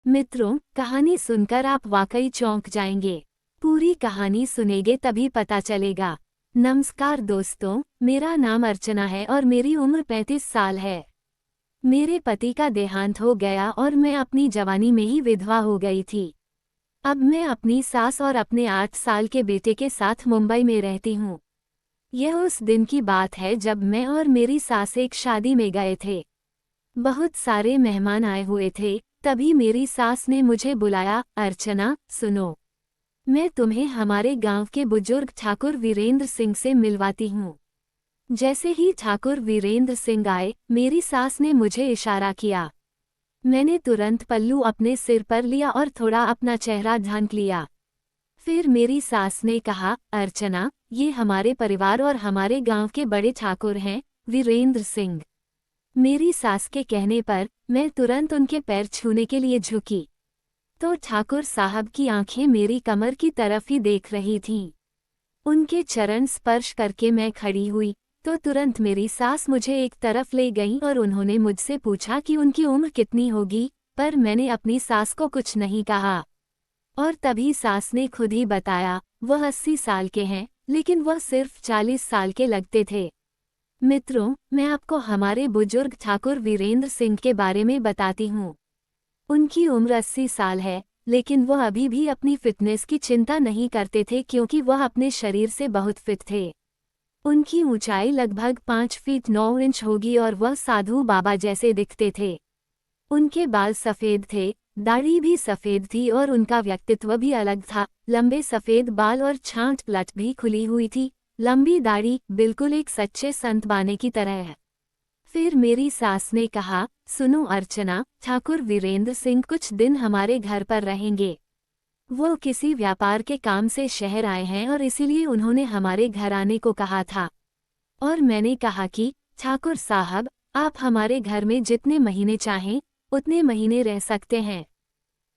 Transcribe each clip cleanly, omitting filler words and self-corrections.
मित्रों, कहानी सुनकर आप वाकई चौंक जाएंगे। पूरी कहानी सुनेंगे तभी पता चलेगा। नमस्कार दोस्तों, मेरा नाम अर्चना है और मेरी उम्र 35 साल है। मेरे पति का देहांत हो गया और मैं अपनी जवानी में ही विधवा हो गई थी। अब मैं अपनी सास और अपने 8 साल के बेटे के साथ मुंबई में रहती हूँ। यह उस दिन की बात है जब मैं और मेरी सास एक शादी में गए थे। बहुत सारे मेहमान आए हुए थे। तभी मेरी सास ने मुझे बुलाया, अर्चना सुनो, मैं तुम्हें हमारे गांव के बुजुर्ग ठाकुर वीरेंद्र सिंह से मिलवाती हूँ। जैसे ही ठाकुर वीरेंद्र सिंह आए, मेरी सास ने मुझे इशारा किया। मैंने तुरंत पल्लू अपने सिर पर लिया और थोड़ा अपना चेहरा ढांक लिया। फिर मेरी सास ने कहा, अर्चना, ये हमारे परिवार और हमारे गांव के बड़े ठाकुर हैं, वीरेंद्र सिंह। मेरी सास के कहने पर मैं तुरंत उनके पैर छूने के लिए झुकी, तो ठाकुर साहब की आंखें मेरी कमर की तरफ ही देख रही थीं। उनके चरण स्पर्श करके मैं खड़ी हुई तो तुरंत मेरी सास मुझे एक तरफ ले गईं और उन्होंने मुझसे पूछा कि उनकी उम्र कितनी होगी, पर मैंने अपनी सास को कुछ नहीं कहा। और तभी सास ने खुद ही बताया, वह 80 साल के हैं, लेकिन वह सिर्फ 40 साल के लगते थे। मित्रों, मैं आपको हमारे बुजुर्ग ठाकुर वीरेंद्र सिंह के बारे में बताती हूँ। उनकी उम्र 80 साल है, लेकिन वह अभी भी अपनी फिटनेस की चिंता नहीं करते थे क्योंकि वह अपने शरीर से बहुत फिट थे। उनकी ऊंचाई लगभग 5 फीट 9 इंच होगी और वह साधु बाबा जैसे दिखते थे। उनके बाल सफ़ेद थे, दाढ़ी भी सफ़ेद थी और उनका व्यक्तित्व भी अलग था। लंबे सफ़ेद बाल और छांट लट भी खुली हुई थी। लंबी दाढ़ी, बिल्कुल एक सच्चे संत बाने की तरह है। फिर मेरी सास ने कहा, सुनो अर्चना, ठाकुर वीरेंद्र सिंह कुछ दिन हमारे घर पर रहेंगे। वो किसी व्यापार के काम से शहर आए हैं और इसीलिए उन्होंने हमारे घर आने को कहा था। और मैंने कहा कि ठाकुर साहब, आप हमारे घर में जितने महीने चाहें उतने महीने रह सकते हैं।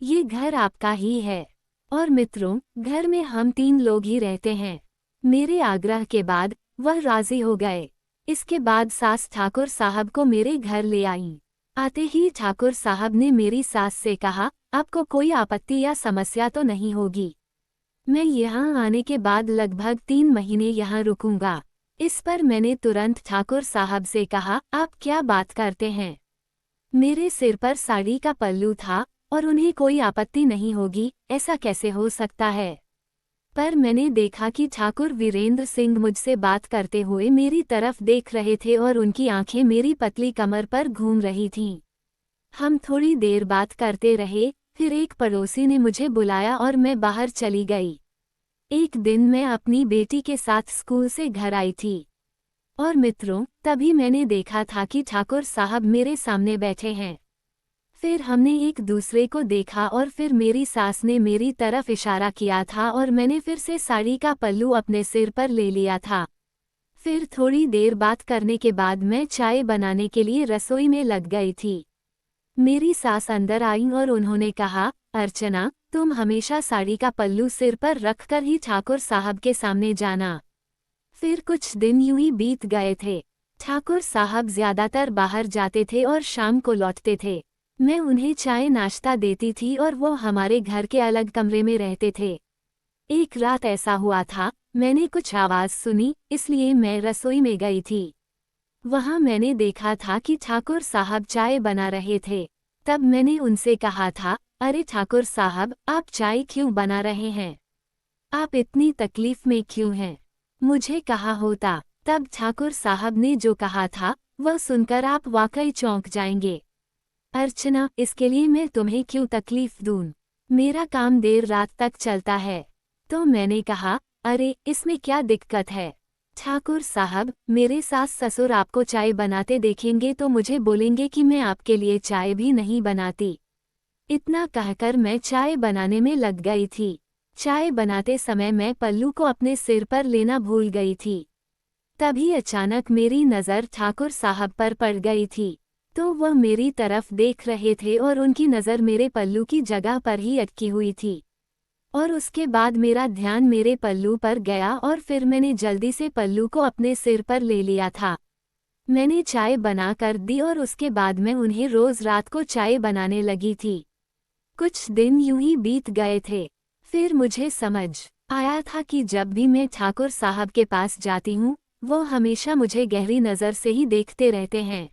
ये घर आपका ही है। और मित्रों, घर में हम 3 लोग ही रहते हैं। मेरे आग्रह के बाद वह राजी हो गए। इसके बाद सास ठाकुर साहब को मेरे घर ले आईं। आते ही ठाकुर साहब ने मेरी सास से कहा, आपको कोई आपत्ति या समस्या तो नहीं होगी। मैं यहाँ आने के बाद लगभग 3 महीने यहाँ रुकूंगा। इस पर मैंने तुरंत ठाकुर साहब से कहा, आप क्या बात करते हैं? मेरे सिर पर साड़ी का पल्लू था और उन्हें कोई आपत्ति नहीं होगी, ऐसा कैसे हो सकता है? पर मैंने देखा कि ठाकुर वीरेंद्र सिंह मुझसे बात करते हुए मेरी तरफ देख रहे थे और उनकी आंखें मेरी पतली कमर पर घूम रही थीं। हम थोड़ी देर बात करते रहे, फिर एक पड़ोसी ने मुझे बुलाया और मैं बाहर चली गई। एक दिन मैं अपनी बेटी के साथ स्कूल से घर आई थी और मित्रों, तभी मैंने देखा था कि ठाकुर साहब मेरे सामने बैठे हैं। फिर हमने एक दूसरे को देखा और फिर मेरी सास ने मेरी तरफ इशारा किया था और मैंने फिर से साड़ी का पल्लू अपने सिर पर ले लिया था। फिर थोड़ी देर बात करने के बाद मैं चाय बनाने के लिए रसोई में लग गई थी। मेरी सास अंदर आईं और उन्होंने कहा, अर्चना, तुम हमेशा साड़ी का पल्लू सिर पर रखकर ही ठाकुर साहब के सामने जाना। फिर कुछ दिन यूं ही बीत गए थे। ठाकुर साहब ज्यादातर बाहर जाते थे और शाम को लौटते थे। मैं उन्हें चाय नाश्ता देती थी और वो हमारे घर के अलग कमरे में रहते थे। एक रात ऐसा हुआ था, मैंने कुछ आवाज़ सुनी, इसलिए मैं रसोई में गई थी। वहाँ मैंने देखा था कि ठाकुर साहब चाय बना रहे थे। तब मैंने उनसे कहा था, अरे ठाकुर साहब, आप चाय क्यों बना रहे हैं? आप इतनी तकलीफ में क्यों हैं? मुझे कहा होता। तब ठाकुर साहब ने जो कहा था वह सुनकर आप वाकई चौंक जाएंगे। अर्चना, इसके लिए मैं तुम्हें क्यों तकलीफ दूं? मेरा काम देर रात तक चलता है। तो मैंने कहा, अरे इसमें क्या दिक्कत है? ठाकुर साहब, मेरे सास ससुर आपको चाय बनाते देखेंगे तो मुझे बोलेंगे कि मैं आपके लिए चाय भी नहीं बनाती। इतना कहकर मैं चाय बनाने में लग गई थी। चाय बनाते समय मैं पल्लू को अपने सिर पर लेना भूल गई थी। तभी अचानक मेरी नज़र ठाकुर साहब पर पड़ गई थी, तो वह मेरी तरफ देख रहे थे और उनकी नज़र मेरे पल्लू की जगह पर ही अटकी हुई थी। और उसके बाद मेरा ध्यान मेरे पल्लू पर गया और फिर मैंने जल्दी से पल्लू को अपने सिर पर ले लिया था। मैंने चाय बना कर दी और उसके बाद मैं उन्हें रोज़ रात को चाय बनाने लगी थी। कुछ दिन यूं ही बीत गए थे। फिर मुझे समझ आया था कि जब भी मैं ठाकुर साहब के पास जाती हूँ, वो हमेशा मुझे गहरी नज़र से ही देखते रहते हैं।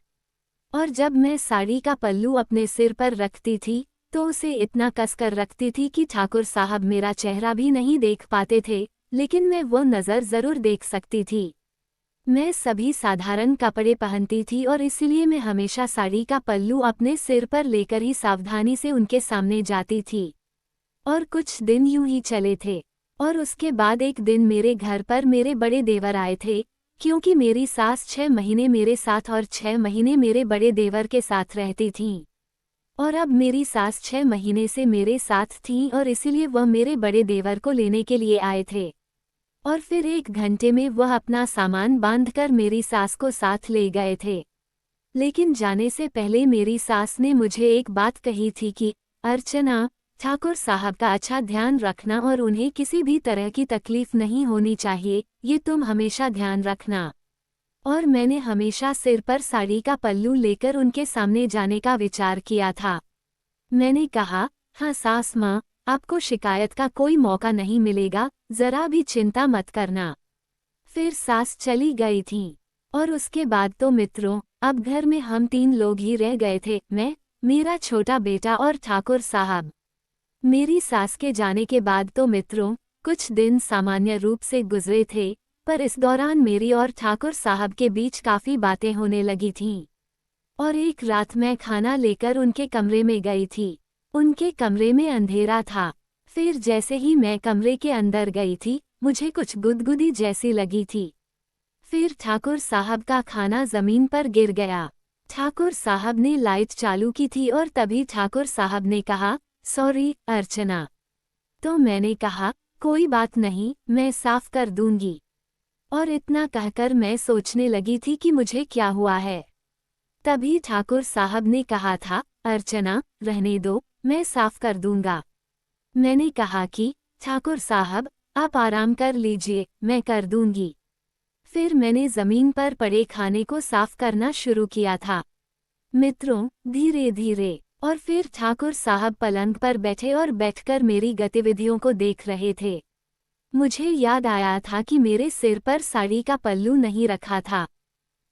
और जब मैं साड़ी का पल्लू अपने सिर पर रखती थी, तो उसे इतना कसकर रखती थी कि ठाकुर साहब मेरा चेहरा भी नहीं देख पाते थे, लेकिन मैं वो नज़र ज़रूर देख सकती थी। मैं सभी साधारण कपड़े पहनती थी और इसलिए मैं हमेशा साड़ी का पल्लू अपने सिर पर लेकर ही सावधानी से उनके सामने जाती थी। और कुछ दिन यूं ही चले थे। और उसके बाद एक दिन मेरे घर पर मेरे बड़े देवर आए थे, क्योंकि मेरी सास 6 महीने मेरे साथ और 6 महीने मेरे बड़े देवर के साथ रहती थीं। और अब मेरी सास 6 महीने से मेरे साथ थीं और इसीलिए वह मेरे बड़े देवर को लेने के लिए आए थे। और फिर 1 घंटे में वह अपना सामान बांधकर मेरी सास को साथ ले गए थे। लेकिन जाने से पहले मेरी सास ने मुझे एक बात कही थी कि अर्चना, ठाकुर साहब का अच्छा ध्यान रखना और उन्हें किसी भी तरह की तकलीफ नहीं होनी चाहिए, ये तुम हमेशा ध्यान रखना। और मैंने हमेशा सिर पर साड़ी का पल्लू लेकर उनके सामने जाने का विचार किया था। मैंने कहा, हाँ सास माँ, आपको शिकायत का कोई मौका नहीं मिलेगा, जरा भी चिंता मत करना। फिर सास चली गई थीं। और उसके बाद तो मित्रों, अब घर में हम 3 लोग ही रह गए थे, मैं, मेरा छोटा बेटा और ठाकुर साहब। मेरी सास के जाने के बाद तो मित्रों, कुछ दिन सामान्य रूप से गुजरे थे, पर इस दौरान मेरी और ठाकुर साहब के बीच काफ़ी बातें होने लगी थीं। और एक रात मैं खाना लेकर उनके कमरे में गई थी। उनके कमरे में अंधेरा था। फिर जैसे ही मैं कमरे के अंदर गई थी, मुझे कुछ गुदगुदी जैसी लगी थी। फिर ठाकुर साहब का खाना जमीन पर गिर गया। ठाकुर साहब ने लाइट चालू की थी और तभी ठाकुर साहब ने कहा, सॉरी अर्चना। तो मैंने कहा, कोई बात नहीं, मैं साफ कर दूंगी। और इतना कहकर मैं सोचने लगी थी कि मुझे क्या हुआ है। तभी ठाकुर साहब ने कहा था, अर्चना, रहने दो, मैं साफ कर दूंगा। मैंने कहा कि ठाकुर साहब, आप आराम कर लीजिए, मैं कर दूंगी। फिर मैंने ज़मीन पर पड़े खाने को साफ करना शुरू किया था। मित्रों, धीरे धीरे। और फिर ठाकुर साहब पलंग पर बैठे और बैठकर मेरी गतिविधियों को देख रहे थे। मुझे याद आया था कि मेरे सिर पर साड़ी का पल्लू नहीं रखा था।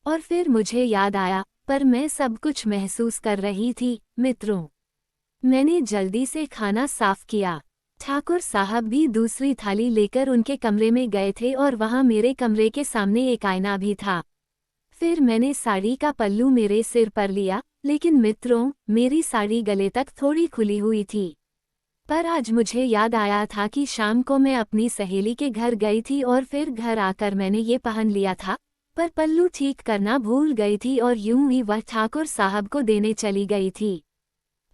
और फिर मुझे याद आया, पर मैं सब कुछ महसूस कर रही थी। मित्रों, मैंने जल्दी से खाना साफ किया। ठाकुर साहब भी दूसरी थाली लेकर उनके कमरे में गए थे और वहां मेरे कमरे के सामने एक आईना भी था। फिर मैंने साड़ी का पल्लू मेरे सिर पर लिया, लेकिन मित्रों, मेरी साड़ी गले तक थोड़ी खुली हुई थी। पर आज मुझे याद आया था कि शाम को मैं अपनी सहेली के घर गई थी और फिर घर आकर मैंने ये पहन लिया था, पर पल्लू ठीक करना भूल गई थी और यूं ही वह ठाकुर साहब को देने चली गई थी।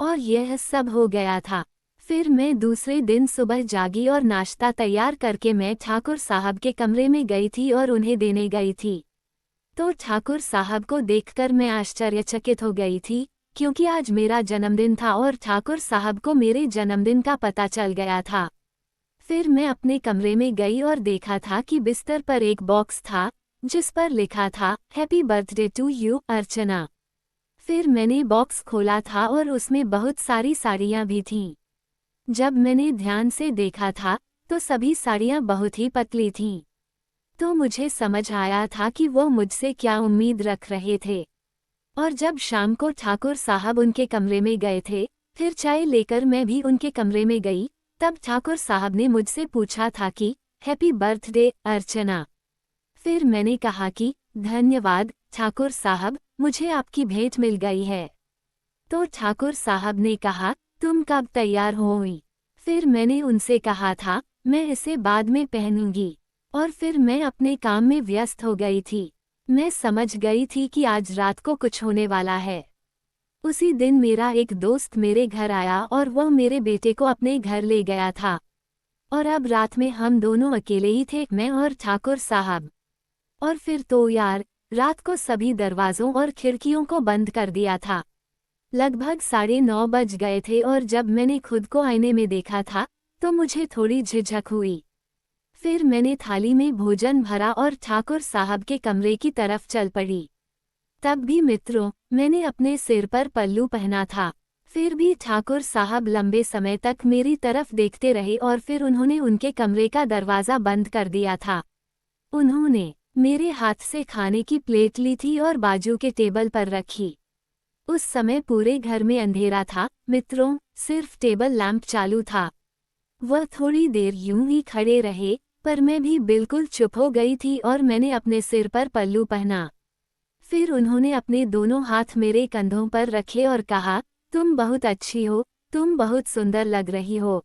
और यह सब हो गया था। फिर मैं दूसरे दिन सुबह जागी और नाश्ता तैयार करके मैं ठाकुर साहब के कमरे में गई थी और उन्हें देने गई थी। तो ठाकुर साहब को देखकर मैं आश्चर्यचकित हो गई थी, क्योंकि आज मेरा जन्मदिन था और ठाकुर साहब को मेरे जन्मदिन का पता चल गया था। फिर मैं अपने कमरे में गई और देखा था कि बिस्तर पर एक बॉक्स था, जिस पर लिखा था, हैप्पी बर्थडे टू यू अर्चना। फिर मैंने बॉक्स खोला था और उसमें बहुत सारी साड़ियाँ भी थीं। जब मैंने ध्यान से देखा था, तो सभी साड़ियाँ बहुत ही पतली थीं। तो मुझे समझ आया था कि वो मुझसे क्या उम्मीद रख रहे थे। और जब शाम को ठाकुर साहब उनके कमरे में गए थे, फिर चाय लेकर मैं भी उनके कमरे में गई, तब ठाकुर साहब ने मुझसे पूछा था कि हैप्पी बर्थडे अर्चना। फिर मैंने कहा कि धन्यवाद ठाकुर साहब, मुझे आपकी भेंट मिल गई है। तो ठाकुर साहब ने कहा, तुम कब तैयार होई? फिर मैंने उनसे कहा था, मैं इसे बाद में पहनूंगी। और फिर मैं अपने काम में व्यस्त हो गई थी। मैं समझ गई थी कि आज रात को कुछ होने वाला है। उसी दिन मेरा एक दोस्त मेरे घर आया और वह मेरे बेटे को अपने घर ले गया था। और अब रात में हम दोनों अकेले ही थे, मैं और ठाकुर साहब। और फिर तो यार, रात को सभी दरवाज़ों और खिड़कियों को बंद कर दिया था। लगभग 9:30 बज गए थे और जब मैंने खुद को आईने में देखा था, तो मुझे थोड़ी झिझक हुई। फिर मैंने थाली में भोजन भरा और ठाकुर साहब के कमरे की तरफ चल पड़ी। तब भी मित्रों, मैंने अपने सिर पर पल्लू पहना था। फिर भी ठाकुर साहब लंबे समय तक मेरी तरफ देखते रहे और फिर उन्होंने उनके कमरे का दरवाज़ा बंद कर दिया था। उन्होंने मेरे हाथ से खाने की प्लेट ली थी और बाजू के टेबल पर रखी। उस समय पूरे घर में अंधेरा था मित्रों, सिर्फ टेबल लैंप चालू था। वह थोड़ी देर यूं ही खड़े रहे, पर मैं भी बिल्कुल चुप हो गई थी और मैंने अपने सिर पर पल्लू पहना। फिर उन्होंने अपने दोनों हाथ मेरे कंधों पर रखे और कहा, तुम बहुत अच्छी हो, तुम बहुत सुंदर लग रही हो।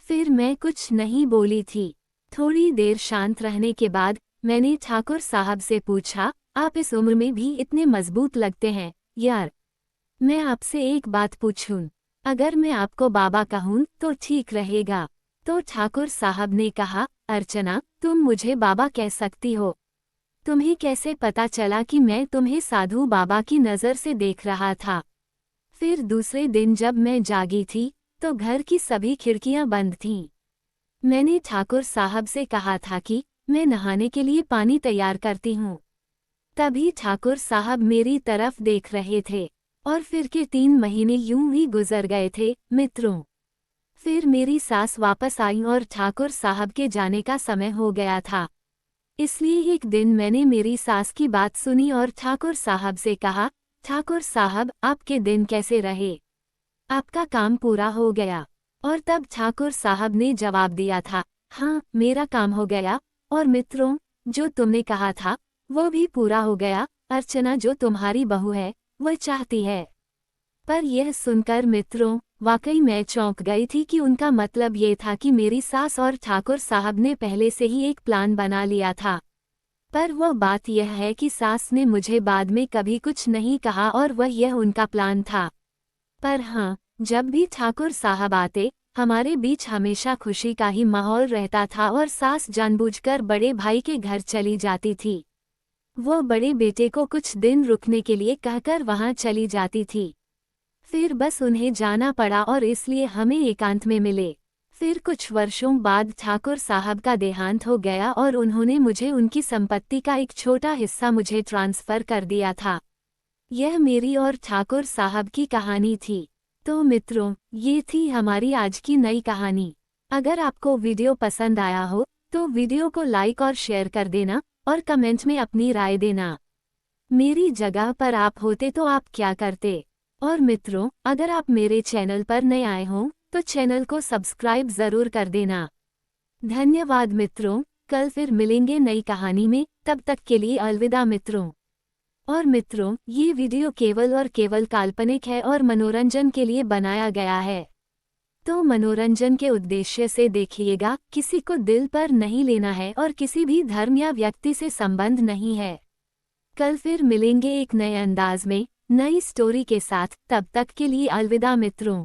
फिर मैं कुछ नहीं बोली थी। थोड़ी देर शांत रहने के बाद मैंने ठाकुर साहब से पूछा, आप इस उम्र में भी इतने मजबूत लगते हैं यार। मैं आपसे एक बात पूछूं, अगर मैं आपको बाबा कहूं तो ठीक रहेगा? तो ठाकुर साहब ने कहा, अर्चना, तुम मुझे बाबा कह सकती हो। तुम्हें कैसे पता चला कि मैं तुम्हें साधु बाबा की नज़र से देख रहा था? फिर दूसरे दिन जब मैं जागी थी तो घर की सभी खिड़कियां बंद थीं। मैंने ठाकुर साहब से कहा था कि मैं नहाने के लिए पानी तैयार करती हूँ। तभी ठाकुर साहब मेरी तरफ देख रहे थे और फिर के 3 महीने यूं ही गुजर गए थे मित्रों। फिर मेरी सास वापस आई और ठाकुर साहब के जाने का समय हो गया था। इसलिए एक दिन मैंने मेरी सास की बात सुनी और ठाकुर साहब से कहा, ठाकुर साहब, आपके दिन कैसे रहे? आपका काम पूरा हो गया? और तब ठाकुर साहब ने जवाब दिया था, हाँ, मेरा काम हो गया। और मित्रों, जो तुमने कहा था वो भी पूरा हो गया। अर्चना जो तुम्हारी बहू है वह चाहती है। पर यह सुनकर मित्रों, वाकई मैं चौंक गई थी कि उनका मतलब ये था कि मेरी सास और ठाकुर साहब ने पहले से ही एक प्लान बना लिया था। पर वह बात यह है कि सास ने मुझे बाद में कभी कुछ नहीं कहा और वह यह उनका प्लान था। पर हाँ, जब भी ठाकुर साहब आते, हमारे बीच हमेशा खुशी का ही माहौल रहता था और सास जानबूझकर बड़े भाई के घर चली जाती थी। वो बड़े बेटे को कुछ दिन रुकने के लिए कहकर वहां चली जाती थी। फिर बस उन्हें जाना पड़ा और इसलिए हमें एकांत में मिले। फिर कुछ वर्षों बाद ठाकुर साहब का देहांत हो गया और उन्होंने मुझे उनकी संपत्ति का एक छोटा हिस्सा मुझे ट्रांसफ़र कर दिया था। यह मेरी और ठाकुर साहब की कहानी थी। तो मित्रों, ये थी हमारी आज की नई कहानी। अगर आपको वीडियो पसंद आया हो तो वीडियो को लाइक और शेयर कर देना और कमेंट में अपनी राय देना। मेरी जगह पर आप होते तो आप क्या करते? और मित्रों, अगर आप मेरे चैनल पर नए आए हों तो चैनल को सब्सक्राइब ज़रूर कर देना। धन्यवाद मित्रों, कल फिर मिलेंगे नई कहानी में, तब तक के लिए अलविदा मित्रों। और मित्रों, ये वीडियो केवल और केवल काल्पनिक है और मनोरंजन के लिए बनाया गया है। तो मनोरंजन के उद्देश्य से देखिएगा, किसी को दिल पर नहीं लेना है और किसी भी धर्म या व्यक्ति से संबंध नहीं है। कल फिर मिलेंगे एक नए अंदाज में, नई स्टोरी के साथ, तब तक के लिए अलविदा मित्रों।